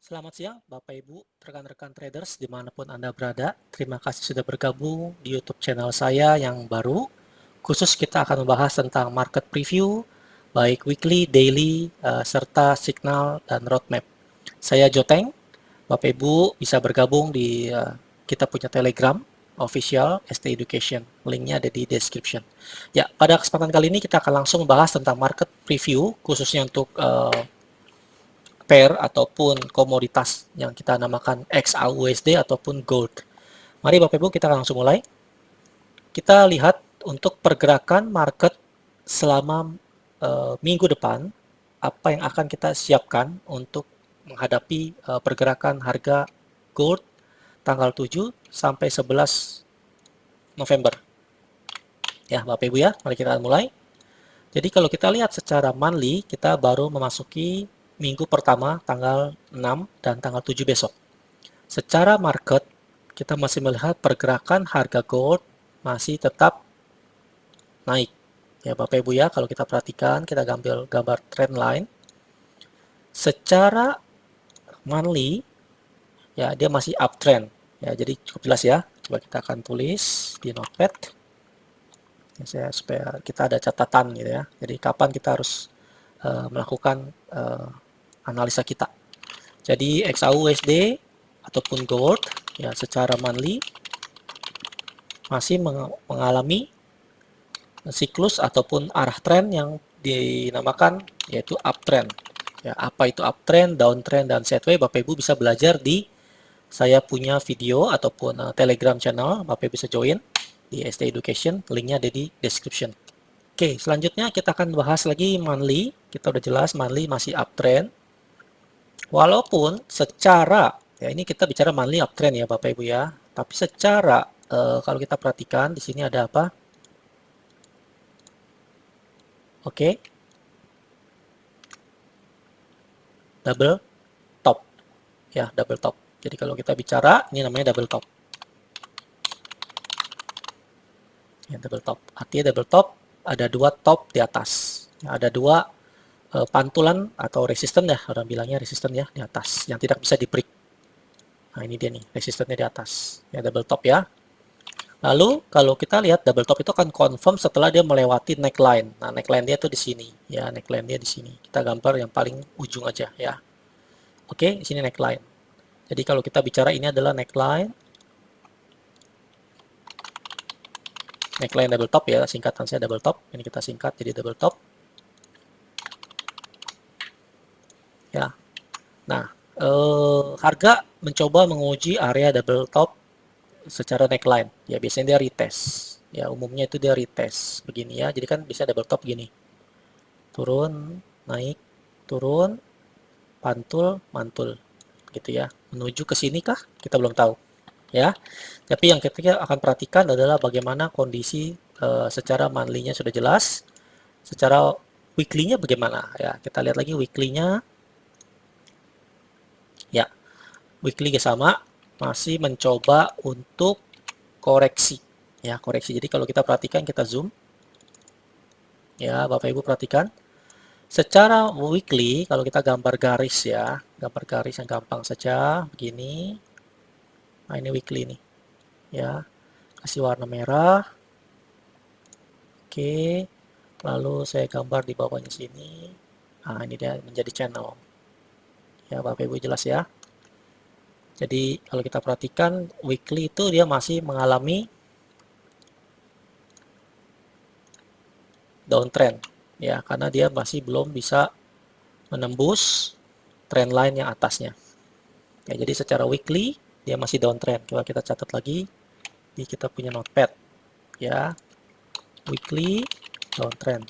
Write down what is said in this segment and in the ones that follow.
Selamat siang, Bapak Ibu, rekan-rekan traders dimanapun Anda berada. Terima kasih sudah bergabung di YouTube channel saya yang baru. Khusus kita akan membahas tentang market preview, baik weekly, daily, serta signal dan roadmap. Saya Joteng, Bapak Ibu bisa bergabung di kita punya Telegram official ST Education. Linknya ada di description. Ya, pada kesempatan kali ini kita akan langsung membahas tentang market preview, khususnya untuk pair ataupun komoditas yang kita namakan XAUSD ataupun gold. Mari Bapak Ibu kita langsung mulai. Kita lihat untuk pergerakan market selama minggu depan, apa yang akan kita siapkan untuk menghadapi pergerakan harga gold tanggal 7 sampai 11 November. Ya, Bapak Ibu ya, mari kita mulai. Jadi kalau kita lihat secara monthly, kita baru memasuki minggu pertama tanggal 6 dan tanggal 7 besok. Secara market, kita masih melihat pergerakan harga gold masih tetap naik. Ya Bapak Ibu ya, kalau kita perhatikan, kita ambil gambar trend line. Secara monthly, ya dia masih uptrend. Ya, jadi cukup jelas ya. Coba kita akan tulis di notepad. Supaya kita ada catatan gitu ya. Jadi kapan kita harus melakukan analisa kita. Jadi XAUSD ataupun gold ya secara monthly masih mengalami siklus ataupun arah tren yang dinamakan yaitu uptrend. Ya, apa itu uptrend, downtrend dan sideways Bapak Ibu bisa belajar di saya punya video ataupun Telegram channel, Bapak Ibu bisa join di ST Education, linknya ada di description. Oke, selanjutnya kita akan bahas lagi monthly. Kita udah jelas monthly masih uptrend. Walaupun secara, ya ini kita bicara monthly uptrend ya Bapak Ibu ya. Tapi secara, kalau kita perhatikan di sini ada apa? Oke. Double top. Ya, double top. Jadi kalau kita bicara, ini namanya double top. Ya, double top. Artinya double top, ada dua top di atas. Ya, ada dua pantulan atau resisten ya, orang bilangnya resisten ya, di atas. Yang tidak bisa di break. Nah, ini dia nih, resistennya di atas. Ya, double top ya. Lalu, kalau kita lihat double top itu akan confirm setelah dia melewati neckline. Nah, neckline dia tuh di sini. Ya, neckline dia di sini. Kita gambar yang paling ujung aja ya. Oke, di sini neckline. Jadi kalau kita bicara ini adalah neckline. Neckline double top ya, singkatan saya double top. Ini kita singkat jadi double top. Ya. Nah, harga mencoba menguji area double top secara neckline. Ya, biasanya dia retest. Ya, umumnya itu dia retest begini ya. Jadi kan bisa double top gini. Turun, naik, turun, pantul, mantul. Gitu ya. Menuju ke sini kah? Kita belum tahu. Ya. Tapi yang kita akan perhatikan adalah bagaimana kondisi secara monthly-nya sudah jelas. Secara weekly-nya bagaimana? Ya, kita lihat lagi weekly-nya. Ya, weekly sama masih mencoba untuk koreksi. Ya, koreksi. Jadi kalau kita perhatikan, kita zoom. Ya, Bapak Ibu perhatikan. Secara weekly, kalau kita gambar garis ya, gambar garis yang gampang saja, begini. Nah, ini weekly nih. Ya, kasih warna merah. Oke, lalu saya gambar di bawahnya sini. Nah, ini dia menjadi channel. Ya, Bapak Ibu jelas ya. Jadi, kalau kita perhatikan, weekly itu dia masih mengalami downtrend. Ya, karena dia masih belum bisa menembus trend line yang atasnya. Ya, jadi secara weekly dia masih downtrend. Coba kita catat lagi di kita punya notepad. Ya, weekly downtrend.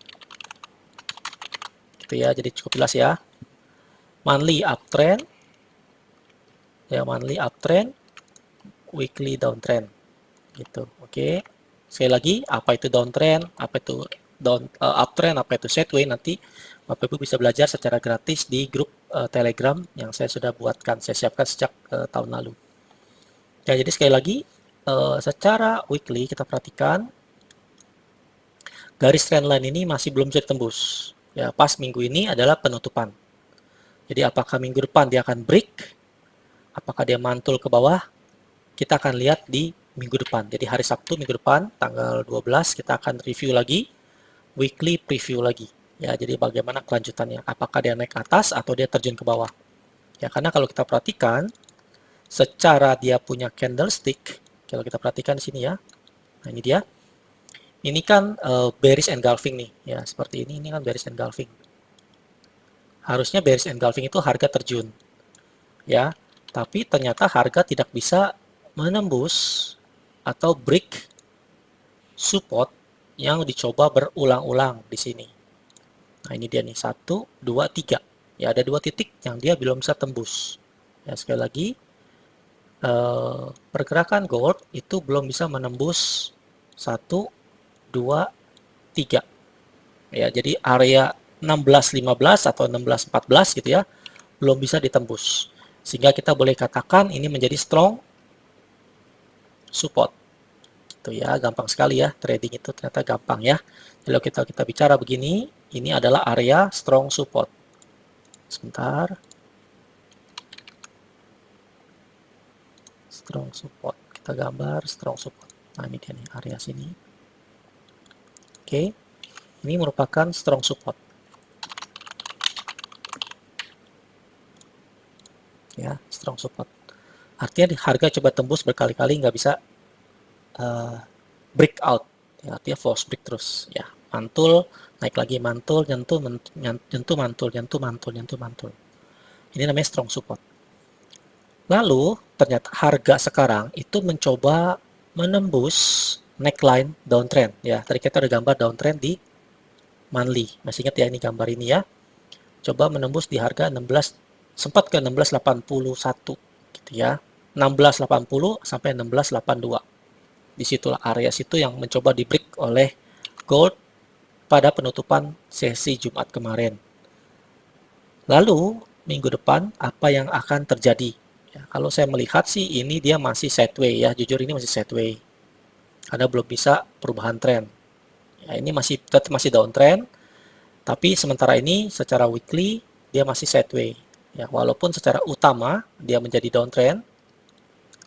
Gitu ya, jadi cukup jelas ya. Monthly uptrend. Ya, monthly uptrend, weekly downtrend. Gitu. Oke. Sekali lagi, apa itu downtrend, apa itu uptrend, apa itu sideways, nanti Bapak Ibu bisa belajar secara gratis di grup Telegram yang saya sudah buatkan, saya siapkan sejak tahun lalu. Ya, jadi sekali lagi, secara weekly kita perhatikan garis trendline ini masih belum bisa ditembus. Ya, pas minggu ini adalah penutupan. Jadi apakah minggu depan dia akan break apakah dia mantul ke bawah, kita akan lihat di minggu depan. Jadi hari Sabtu minggu depan, tanggal 12, kita akan review lagi, weekly preview lagi. Ya, jadi bagaimana kelanjutannya, apakah dia naik ke atas atau dia terjun ke bawah. Ya, karena kalau kita perhatikan, secara dia punya candlestick, kalau kita perhatikan di sini ya, nah ini dia. Ini kan bearish engulfing nih, ya seperti ini kan bearish engulfing. Harusnya bearish engulfing itu harga terjun, ya. Tapi ternyata harga tidak bisa menembus atau break support yang dicoba berulang-ulang di sini. Nah ini dia nih 1, 2, 3. Ya ada 2 titik yang dia belum bisa tembus. Ya sekali lagi pergerakan gold itu belum bisa menembus 1, 2, 3. Ya, jadi area 16.15 atau 16.14 gitu ya, belum bisa ditembus. Sehingga kita boleh katakan ini menjadi strong support. Gitu ya, gampang sekali ya, trading itu ternyata gampang ya. Kalau kita bicara begini, ini adalah area strong support. Sebentar. Strong support. Kita gambar strong support. Nah, ini dia nih area sini. Oke. Ini merupakan strong support. Ya, strong support. Artinya harga coba tembus berkali-kali nggak bisa breakout. Ya, artinya false break terus. Ya, mantul, naik lagi mantul, nyentuh, nyentuh, mantul, nyentuh, mantul, nyentuh, mantul. Ini namanya strong support. Lalu ternyata harga sekarang itu mencoba menembus neckline downtrend. Ya, tadi kita udah gambar downtrend di monthly. Masih ingat ya ini gambar ini ya. Coba menembus di harga 16, sempat ke 1681 gitu ya. 1680 sampai 1682. Disitulah area situ yang mencoba di break oleh gold pada penutupan sesi Jumat kemarin. Lalu minggu depan apa yang akan terjadi? Ya, kalau saya melihat sih ini dia masih sideways ya, jujur ini masih sideways. Karena belum bisa perubahan tren. Ya, ini tetap masih downtrend, tapi sementara ini secara weekly dia masih sideways. Ya, walaupun secara utama dia menjadi downtrend,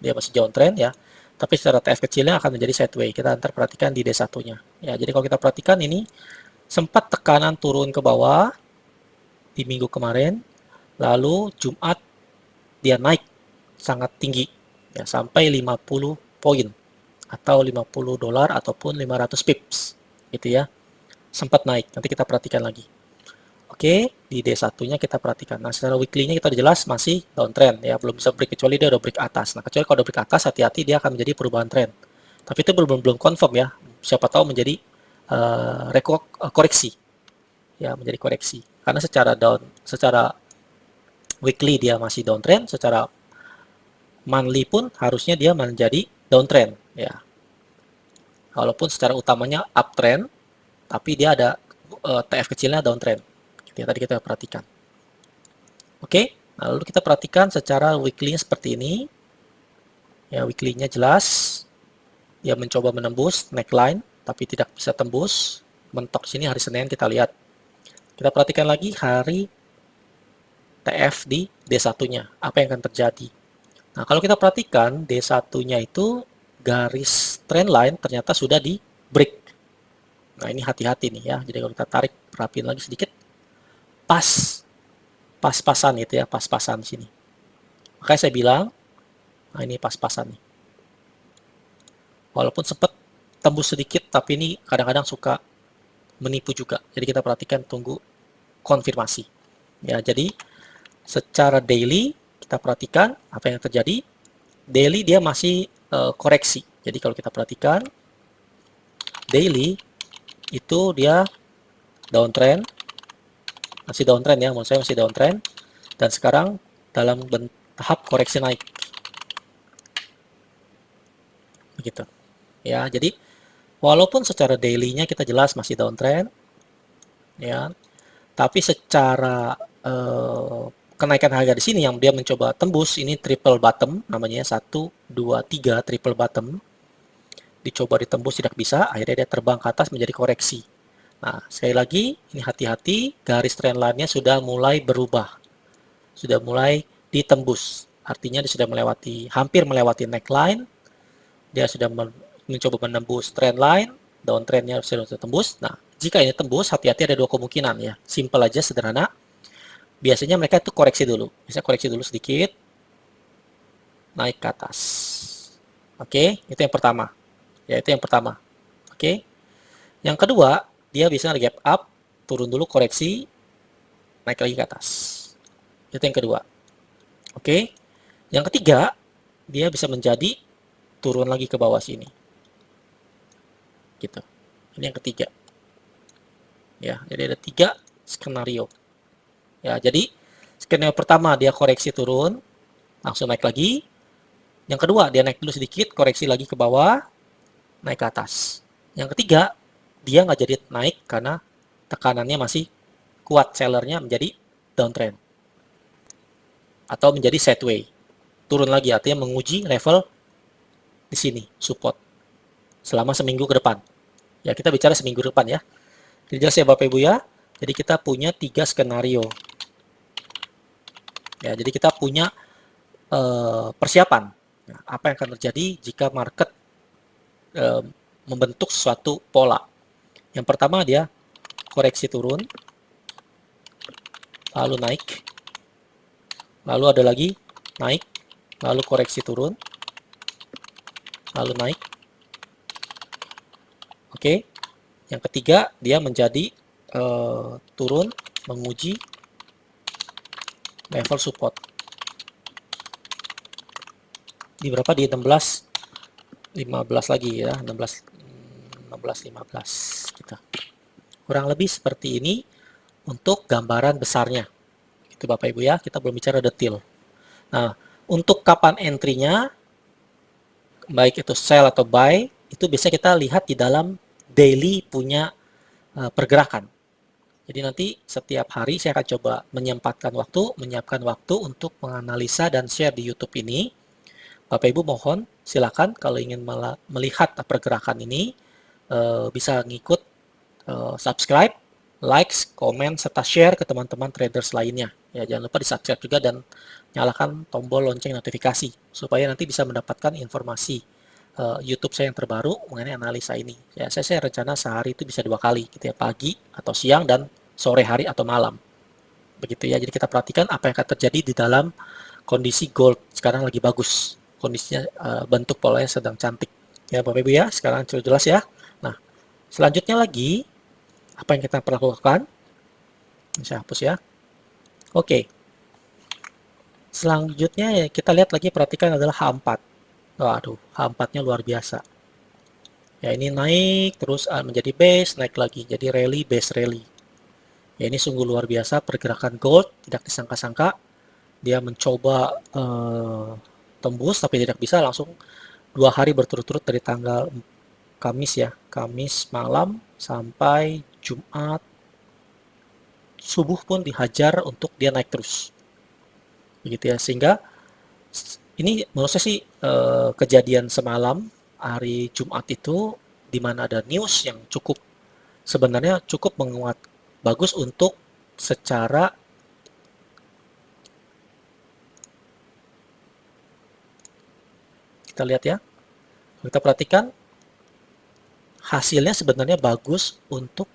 dia masih downtrend ya, tapi secara TF kecilnya akan menjadi sideways. Kita ntar perhatikan di D1-nya. Ya, jadi kalau kita perhatikan ini sempat tekanan turun ke bawah di minggu kemarin, lalu Jumat dia naik sangat tinggi ya sampai 50 poin atau 50 dolar ataupun 500 pips gitu ya. Sempat naik. Nanti kita perhatikan lagi. Oke, di D1-nya kita perhatikan. Nah, secara weekly-nya kita udah jelas masih downtrend ya, belum bisa break kecuali dia udah break atas. Nah, kecuali kalau udah break atas hati-hati dia akan menjadi perubahan tren. Tapi itu belum confirm ya. Siapa tahu menjadi koreksi. Ya, menjadi koreksi. Karena secara weekly dia masih downtrend, secara monthly pun harusnya dia menjadi downtrend ya. Walaupun secara utamanya uptrend, tapi dia ada TF kecilnya downtrend. Yang tadi kita perhatikan. Oke, lalu kita perhatikan secara weekly seperti ini. Ya, weekly-nya jelas. Dia mencoba menembus neckline, tapi tidak bisa tembus. Mentok sini hari Senin kita lihat. Kita perhatikan lagi hari TF di D1-nya. Apa yang akan terjadi? Nah, kalau kita perhatikan D1-nya itu garis trendline ternyata sudah di break. Nah, ini hati-hati nih ya. Jadi kalau kita tarik, perhatiin lagi sedikit. Pas-pasan itu ya, pas-pasan sini. Makanya saya bilang, nah ini pas-pasan nih. Walaupun sempat tembus sedikit, tapi ini kadang-kadang suka menipu juga. Jadi kita perhatikan, tunggu konfirmasi. Ya, jadi secara daily kita perhatikan apa yang terjadi. Daily dia masih koreksi. Jadi kalau kita perhatikan daily itu dia downtrend, masih downtrend ya, menurut saya masih downtrend, dan sekarang dalam tahap koreksi naik. Begitu. Ya, jadi walaupun secara daily-nya kita jelas masih downtrend, ya, tapi secara kenaikan harga di sini yang dia mencoba tembus ini triple bottom namanya 1, 2, 3 triple bottom, dicoba ditembus tidak bisa, akhirnya dia terbang ke atas menjadi koreksi. Nah, sekali lagi ini hati-hati, garis trendline-nya sudah mulai berubah, sudah mulai ditembus artinya dia sudah hampir melewati neckline, dia sudah mencoba menembus trendline, downtrendnya sudah tembus. Nah, jika ini tembus, hati-hati, ada dua kemungkinan ya, simple aja, sederhana. Biasanya mereka itu koreksi dulu, bisa koreksi dulu sedikit, naik ke atas. Oke, itu yang pertama. Ya, itu yang pertama. Oke. Yang kedua, dia bisa gap up, turun dulu, koreksi, naik lagi ke atas. Itu yang kedua. Oke. Yang ketiga, dia bisa menjadi turun lagi ke bawah sini. Gitu. Ini yang ketiga. Ya, jadi ada 3 skenario. Ya, jadi skenario pertama dia koreksi turun, langsung naik lagi. Yang kedua, dia naik dulu sedikit, koreksi lagi ke bawah, naik ke atas. Yang ketiga, dia nggak jadi naik karena tekanannya masih kuat, sellernya menjadi downtrend. Atau menjadi sideway. Turun lagi, artinya menguji level di sini, support. Selama seminggu ke depan. Ya, kita bicara seminggu ke depan ya. Jadi jelas ya Bapak Ibu ya. Jadi kita punya 3 skenario. Ya, jadi kita punya persiapan. Nah, apa yang akan terjadi jika market membentuk suatu pola. Yang pertama dia koreksi turun, lalu naik, lalu ada lagi naik, lalu koreksi turun, lalu naik. Oke. Yang ketiga dia menjadi turun, menguji level support. Di berapa? Di 16, 15 lagi ya, 16, 15 kita. Kurang lebih seperti ini untuk gambaran besarnya. Itu Bapak Ibu ya, kita belum bicara detail. Nah, untuk kapan entry-nya, baik itu sell atau buy, itu bisa kita lihat di dalam daily punya pergerakan. Jadi nanti setiap hari saya akan coba menyiapkan waktu untuk menganalisa dan share di YouTube ini. Bapak Ibu mohon silakan kalau ingin melihat pergerakan ini bisa ngikut subscribe, likes, komen, serta share ke teman-teman traders lainnya. Ya, jangan lupa di-subscribe juga dan nyalakan tombol lonceng notifikasi supaya nanti bisa mendapatkan informasi YouTube saya yang terbaru mengenai analisa ini. Ya, saya rencana sehari itu bisa 2 kali, gitu ya, pagi atau siang dan sore hari atau malam. Begitu ya. Jadi kita perhatikan apa yang akan terjadi di dalam kondisi gold sekarang lagi bagus. Kondisinya bentuk polanya sedang cantik. Ya Bapak Ibu ya, sekarang sudah jelas ya. Nah, selanjutnya lagi apa yang kita perlu lakukan? Saya hapus ya. Oke. Selanjutnya ya, kita lihat lagi, perhatikan adalah H4. Waduh, H4-nya luar biasa. Ya, ini naik terus menjadi base, naik lagi jadi rally, base rally. Ya, ini sungguh luar biasa pergerakan gold, tidak disangka-sangka dia mencoba tembus tapi tidak bisa, langsung 2 hari berturut-turut dari tanggal Kamis ya, Kamis malam sampai Jumat subuh pun dihajar untuk dia naik terus. Begitu ya, sehingga ini menurut saya sih kejadian semalam hari Jumat itu di mana ada news yang sebenarnya cukup menguat, bagus untuk secara kita lihat ya, kita perhatikan hasilnya sebenarnya bagus untuk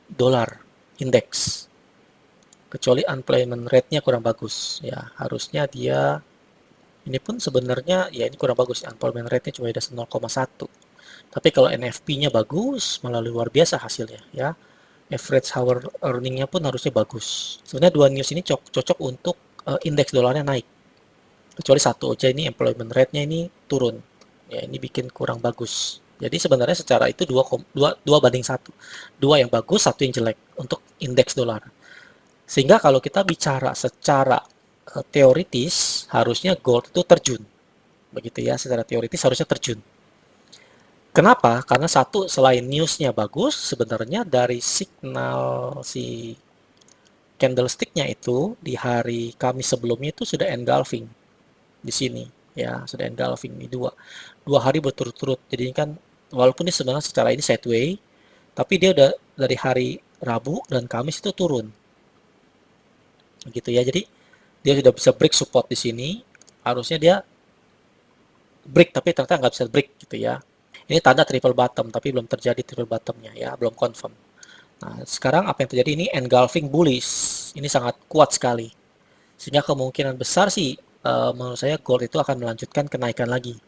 dolar indeks, kecuali unemployment rate-nya kurang bagus ya, harusnya dia ini pun sebenarnya ya ini kurang bagus, unemployment rate-nya cuma ada 0,1, tapi kalau NFP-nya bagus malah luar biasa hasilnya ya, average hour earning-nya pun harusnya bagus. Sebenarnya dua news ini cocok untuk indeks dolarnya naik, kecuali satu aja ini employment rate-nya ini turun ya, ini bikin kurang bagus. Jadi sebenarnya secara itu 2:1, 2 yang bagus, 1 yang jelek untuk indeks dolar. Sehingga kalau kita bicara secara teoritis harusnya gold itu terjun, begitu ya, secara teoritis harusnya terjun. Kenapa? Karena satu, selain newsnya bagus, sebenarnya dari signal si candlestick-nya itu di hari Kamis sebelumnya itu sudah engulfing di sini ya, sudah engulfing di dua hari berturut-turut. Jadi ini kan walaupun ini sebenarnya secara ini sideway, tapi dia udah dari hari Rabu dan Kamis itu turun, begitu ya. Jadi dia sudah bisa break support di sini, harusnya dia break, tapi ternyata nggak bisa break gitu ya. Ini tanda triple bottom, tapi belum terjadi triple bottomnya ya, belum confirm. Nah, sekarang apa yang terjadi ini engulfing bullish. Ini sangat kuat sekali. Sehingga kemungkinan besar sih menurut saya gold itu akan melanjutkan kenaikan lagi.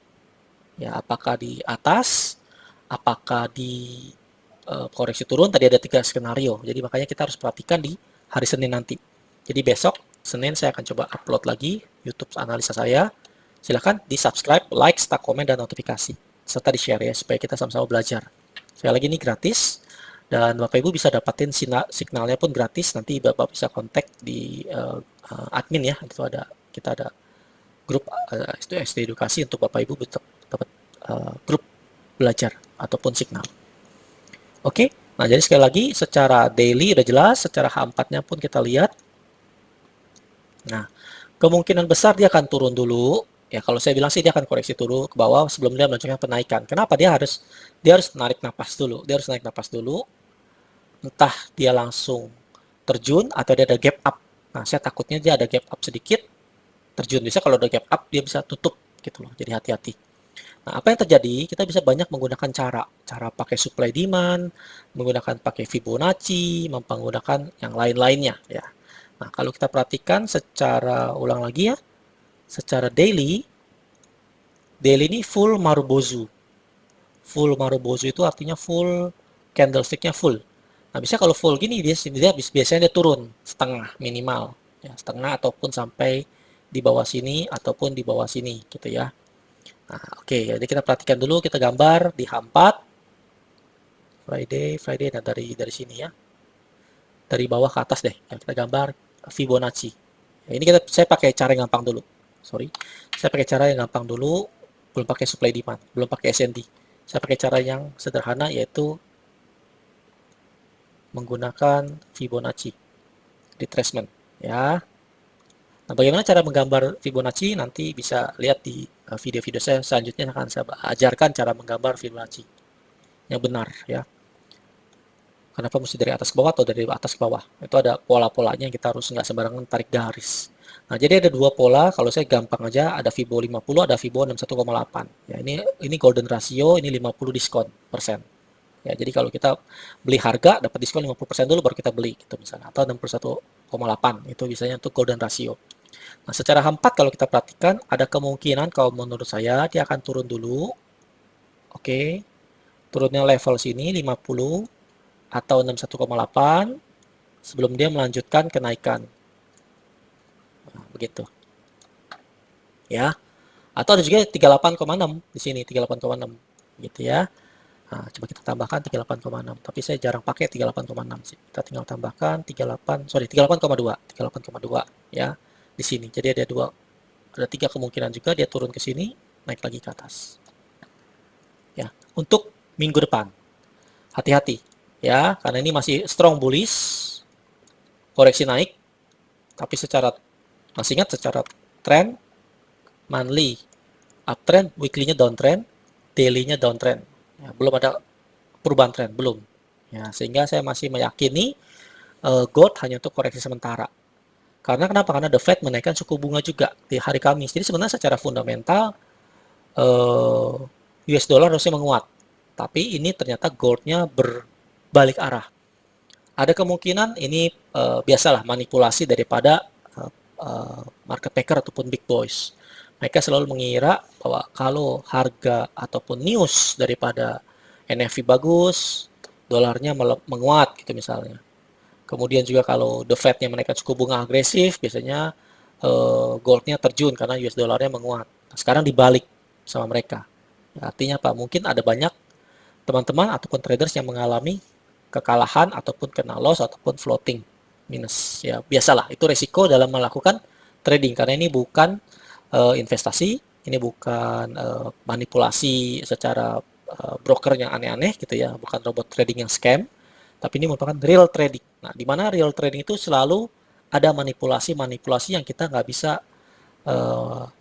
Ya, apakah di atas, apakah di koreksi turun, tadi ada 3 skenario. Jadi makanya kita harus perhatikan di hari Senin nanti. Jadi besok Senin saya akan coba upload lagi YouTube analisa saya. Silahkan di subscribe, like, start komen, dan notifikasi. Serta di share ya, supaya kita sama-sama belajar. Sekali lagi ini gratis. Dan Bapak Ibu bisa dapatin signalnya pun gratis. Nanti Bapak bisa kontak di admin ya. Itu ada, kita ada grup itu SD edukasi untuk Bapak Ibu dapat grup belajar ataupun signal. Oke, nah jadi sekali lagi secara daily udah jelas, secara H4-nya pun kita lihat. Nah, kemungkinan besar dia akan turun dulu. Ya, kalau saya bilang sih dia akan koreksi turun ke bawah sebelum dia melanjutkan penaikan. Kenapa? Dia harus narik napas dulu. Dia harus naik napas dulu. Entah dia langsung terjun atau dia ada gap up. Nah, saya takutnya dia ada gap up sedikit, terjun. Bisa kalau ada gap up dia bisa tutup gitu loh. Jadi hati-hati. Nah, apa yang terjadi? Kita bisa banyak menggunakan cara pakai supply demand, menggunakan pakai Fibonacci, menggunakan yang lain-lainnya ya. Nah, kalau kita perhatikan secara ulang lagi ya, secara daily ini full Marubozu. Full Marubozu itu artinya full candlestick-nya full. Nah, bisa kalau full gini dia biasanya dia turun setengah minimal, ya, setengah ataupun sampai di bawah sini ataupun di bawah sini gitu ya. Nah, oke, jadi kita perhatikan dulu, kita gambar di H4 Friday. Nah, dari sini ya. Dari bawah ke atas deh. Ya, kita gambar Fibonacci. Ya, ini saya pakai cara yang gampang dulu. Sorry. Saya pakai cara yang gampang dulu, belum pakai supply demand, belum pakai SND. Saya pakai cara yang sederhana yaitu menggunakan Fibonacci retracement ya. Nah, bagaimana cara menggambar Fibonacci nanti bisa lihat di video-video saya selanjutnya, akan saya ajarkan cara menggambar Fibonacci yang benar ya. Kenapa mesti dari atas ke bawah atau dari atas ke bawah? Itu ada pola-polanya yang kita harus nggak sembarangan tarik garis. Nah, jadi ada dua pola, kalau saya gampang aja, ada Fibo 50, ada Fibo 61,8. Ya, ini golden ratio, ini 50 diskon persen. Ya, jadi kalau kita beli harga dapat diskon 50% dulu baru kita beli gitu misalnya, atau 61,8 itu biasanya untuk golden ratio. Nah, secara H4 kalau kita perhatikan ada kemungkinan kalau menurut saya dia akan turun dulu. Oke. Turunnya level sini 50 atau 61,8 sebelum dia melanjutkan kenaikan. Nah, begitu. Ya. Atau ada juga 38,6 di sini 38,6 gitu ya. Nah, coba kita tambahkan 38,6. Tapi saya jarang pakai 38,6 sih. Kita tinggal tambahkan 38,2 ya di sini. Jadi ada 3 kemungkinan juga dia turun ke sini, naik lagi ke atas. Ya, untuk minggu depan. Hati-hati ya, karena ini masih strong bullish. Koreksi naik, tapi masih ingat secara trend monthly uptrend, weekly-nya downtrend, daily-nya downtrend. Ya, belum ada perubahan tren, belum. Ya, sehingga saya masih meyakini gold hanya untuk koreksi sementara. Karena kenapa? Karena The Fed menaikkan suku bunga juga di hari Kamis. Jadi sebenarnya secara fundamental US dollar harusnya menguat. Tapi ini ternyata goldnya berbalik arah. Ada kemungkinan ini biasalah manipulasi daripada market maker ataupun big boys. Mereka selalu mengira bahwa kalau harga ataupun news daripada NFP bagus, dolarnya menguat gitu misalnya. Kemudian juga kalau The Fed-nya menaikkan suku bunga agresif, biasanya goldnya terjun karena US dolarnya menguat. Nah, sekarang dibalik sama mereka. Ya, artinya apa? Mungkin ada banyak teman-teman ataupun traders yang mengalami kekalahan ataupun kena loss ataupun floating minus. Ya, biasalah, itu resiko dalam melakukan trading karena ini bukan investasi, ini bukan manipulasi secara broker yang aneh-aneh gitu ya, bukan robot trading yang scam, tapi ini merupakan real trading. Nah, di mana real trading itu selalu ada manipulasi yang kita nggak bisa 100%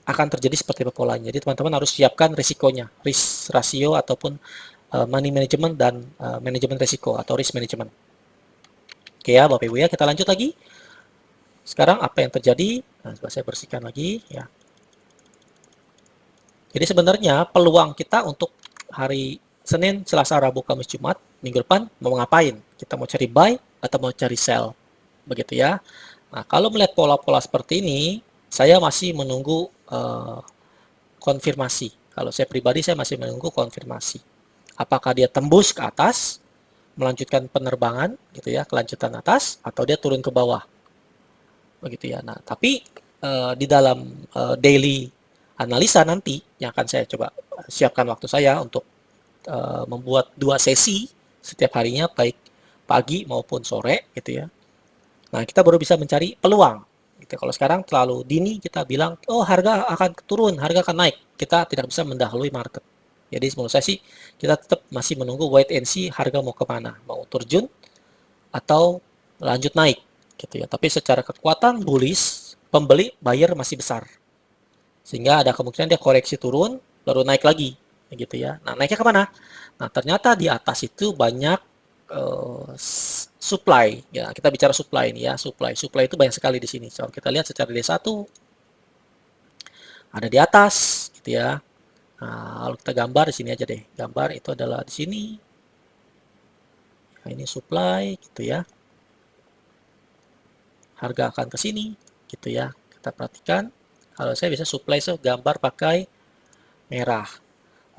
akan terjadi seperti polanya. Jadi teman-teman harus siapkan risikonya, risk ratio ataupun money management dan manajemen risiko atau risk management. Oke ya Bapak Ibu ya, kita lanjut lagi. Sekarang apa yang terjadi? Nah, coba saya bersihkan lagi ya. Jadi sebenarnya peluang kita untuk hari Senin, Selasa, Rabu, Kamis, Jumat, minggu depan mau ngapain? Kita mau cari buy atau mau cari sell? Begitu ya. Nah, kalau melihat pola-pola seperti ini, saya masih menunggu konfirmasi. Kalau saya pribadi, saya masih menunggu konfirmasi. Apakah dia tembus ke atas, melanjutkan penerbangan, gitu ya, kelanjutan atas, atau dia turun ke bawah, begitu ya. Nah, tapi di dalam daily analisa nanti yang akan saya coba siapkan waktu saya untuk membuat 2 sesi setiap harinya, baik pagi maupun sore, gitu ya. Nah, kita baru bisa mencari peluang. Gitu. Kalau sekarang terlalu dini kita bilang, oh harga akan turun, harga akan naik. Kita tidak bisa mendahului market. Jadi menurut saya sih, kita tetap masih menunggu wait and see harga mau kemana. Mau terjun atau lanjut naik. Gitu ya. Tapi secara kekuatan bullish, pembeli, buyer masih besar. Sehingga ada kemungkinan dia koreksi turun, baru naik lagi. Gitu ya. Nah, naiknya kemana? Nah, ternyata di atas itu banyak supply. Ya, kita bicara supply ini ya, supply. Supply itu banyak sekali di sini. Kalau kita lihat secara D1 ada di atas gitu ya. Nah, kalau kita gambar di sini aja deh. Gambar itu adalah di sini. Nah, ini supply gitu ya. Harga akan ke sini gitu ya. Kita perhatikan. Kalau saya bisa supply gambar pakai merah.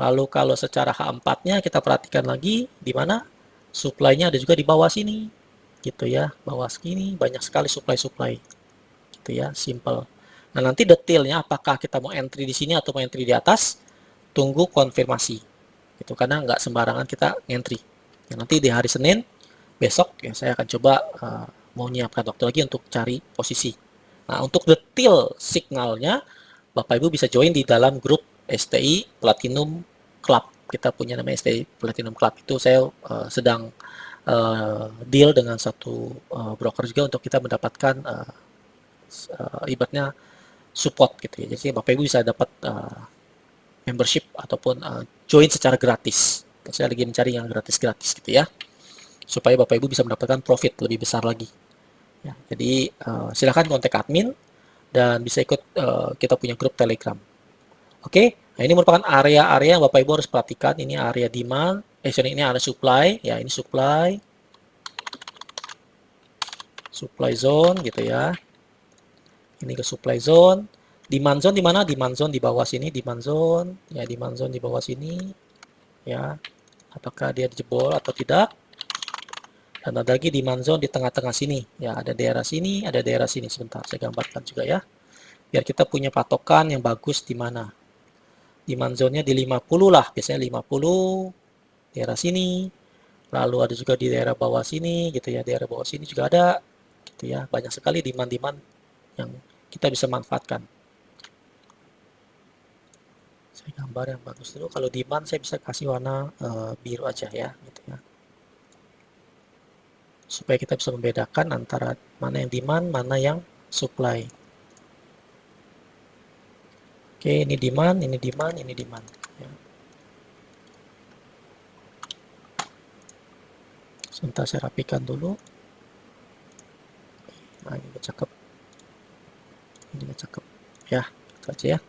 Lalu kalau secara H4-nya kita perhatikan lagi di mana supply-nya ada juga di bawah sini. Gitu ya, bawah sini banyak sekali supply-supply. Gitu ya, simple. Nah, nanti detailnya apakah kita mau entry di sini atau mau entry di atas, tunggu konfirmasi. Gitu, karena nggak sembarangan kita entry. Ya, nanti di hari Senin besok ya saya akan coba mau nyiapkan waktu lagi untuk cari posisi. Nah, untuk detail signalnya Bapak Ibu bisa join di dalam grup STI Platinum Club. Kita punya nama STI Platinum Club. Itu saya sedang deal dengan satu broker juga untuk kita mendapatkan ibaratnya support gitu ya. Jadi Bapak Ibu bisa dapat membership ataupun join secara gratis. Saya lagi mencari yang gratis-gratis gitu ya. Supaya Bapak Ibu bisa mendapatkan profit lebih besar lagi. Ya, jadi silakan kontak admin dan bisa ikut kita punya grup Telegram. Oke, nah ini merupakan area-area yang Bapak Ibu harus perhatikan. Ini area demand, ini area supply, ya ini supply zone gitu ya. Ini ke supply zone. Demand zone di mana? Demand zone di bawah sini, demand zone. Ya, demand zone di bawah sini. Ya. Apakah dia dijebol atau tidak? Dan ada lagi demand zone di tengah-tengah sini. Ya, ada daerah sini, ada daerah sini. Sebentar, saya gambarkan juga ya. Biar kita punya patokan yang bagus di mana. Demand zone-nya di 50 lah, biasanya 50 daerah sini. Lalu ada juga di daerah bawah sini gitu ya. Daerah bawah sini juga ada gitu ya. Banyak sekali demand-demand yang kita bisa manfaatkan. Saya gambar yang bagus dulu. Kalau demand saya bisa kasih warna biru aja ya gitu ya. Supaya kita bisa membedakan antara mana yang demand, mana yang supply. Oke, ini demand, ini demand, ini demand. Ya. Sebentar saya rapikan dulu. Nah, ini udah cakep. Ini udah cakep. Ya, itu aja ya.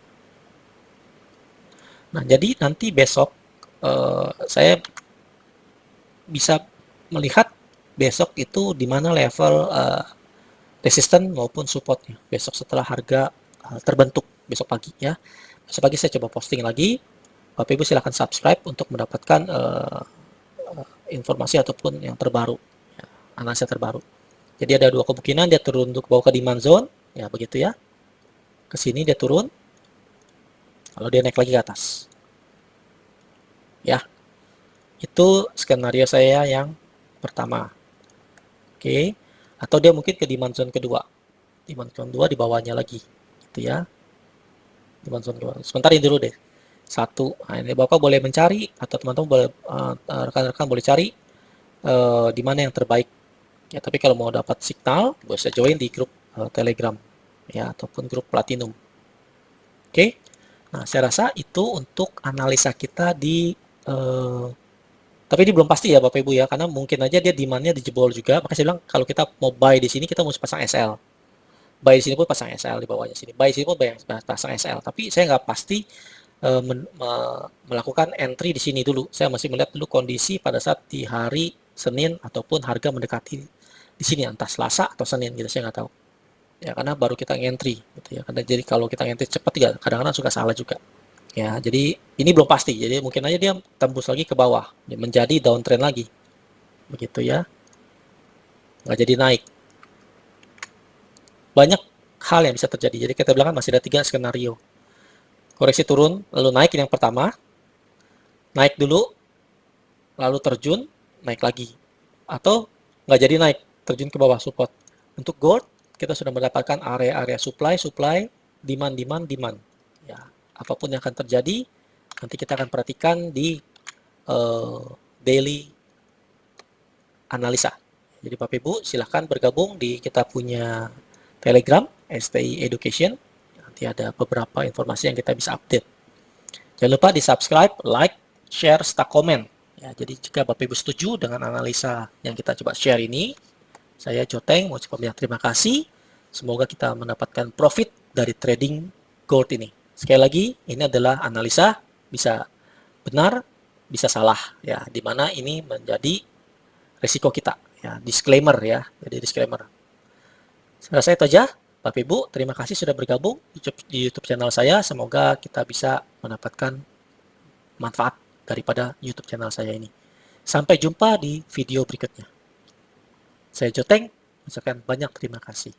Nah, jadi nanti besok saya bisa melihat besok itu di mana level resisten maupun supportnya. Besok setelah harga terbentuk besok pagi ya. Besok pagi saya coba posting lagi. Bapak Ibu silahkan subscribe untuk mendapatkan informasi ataupun yang terbaru, ya, analisa terbaru. Jadi ada dua kemungkinan dia turun untuk bawa ke demand zone, ya begitu ya. Ke sini dia turun, kalau dia naik lagi ke atas. Ya, itu skenario saya yang pertama. Oke, atau dia mungkin ke demand zone kedua. Demand zone 2 di bawahnya lagi, gitu ya. Demand zone 2. Sebentar ini dulu deh. Satu, nah ini Bapak boleh mencari atau teman-teman boleh rekan-rekan boleh cari di mana yang terbaik. Ya, tapi kalau mau dapat signal, bisa join di grup Telegram ya ataupun grup Platinum. Oke. Nah, saya rasa itu untuk analisa kita di tapi ini belum pasti ya Bapak Ibu ya, karena mungkin aja dia demand-nya dijebol juga. Makanya saya bilang kalau kita mau buy di sini kita mesti pasang SL. buy di sini pun pasang SL di bawahnya sini, buy di sini pun pasang SL, tapi saya nggak pasti melakukan entry di sini dulu. Saya masih melihat dulu kondisi pada saat di hari Senin ataupun harga mendekati di sini, entah Selasa atau Senin gitu, saya nggak tahu. Ya, karena baru kita ngentry gitu ya. Karena jadi kalau kita ngentry cepat ya kadang-kadang suka salah juga. Ya, jadi ini belum pasti. Jadi mungkin aja dia tembus lagi ke bawah, menjadi downtrend lagi. Begitu ya. Nggak jadi naik. Banyak hal yang bisa terjadi. Jadi kita bilang kan masih ada 3 skenario. Koreksi turun, lalu naik yang pertama. Naik dulu, lalu terjun, naik lagi. Atau nggak jadi naik, terjun ke bawah support. Untuk gold, kita sudah mendapatkan area-area supply, demand, demand. Ya, apapun yang akan terjadi, nanti kita akan perhatikan di daily analisa. Jadi Bapak Ibu silahkan bergabung di kita punya Telegram, STI Education. Nanti ada beberapa informasi yang kita bisa update. Jangan lupa di subscribe, like, share, serta komen. Ya, jadi jika Bapak Ibu setuju dengan analisa yang kita coba share ini, saya Joteng mau ucapkan terima kasih. Semoga kita mendapatkan profit dari trading gold ini. Sekali lagi, ini adalah analisa, bisa benar, bisa salah. Ya, di mana ini menjadi risiko kita. Ya, disclaimer ya. Jadi disclaimer. Saya rasa itu aja. Bapak Ibu, terima kasih sudah bergabung di YouTube channel saya. Semoga kita bisa mendapatkan manfaat daripada YouTube channel saya ini. Sampai jumpa di video berikutnya. Saya Joteng, ucapkan banyak terima kasih.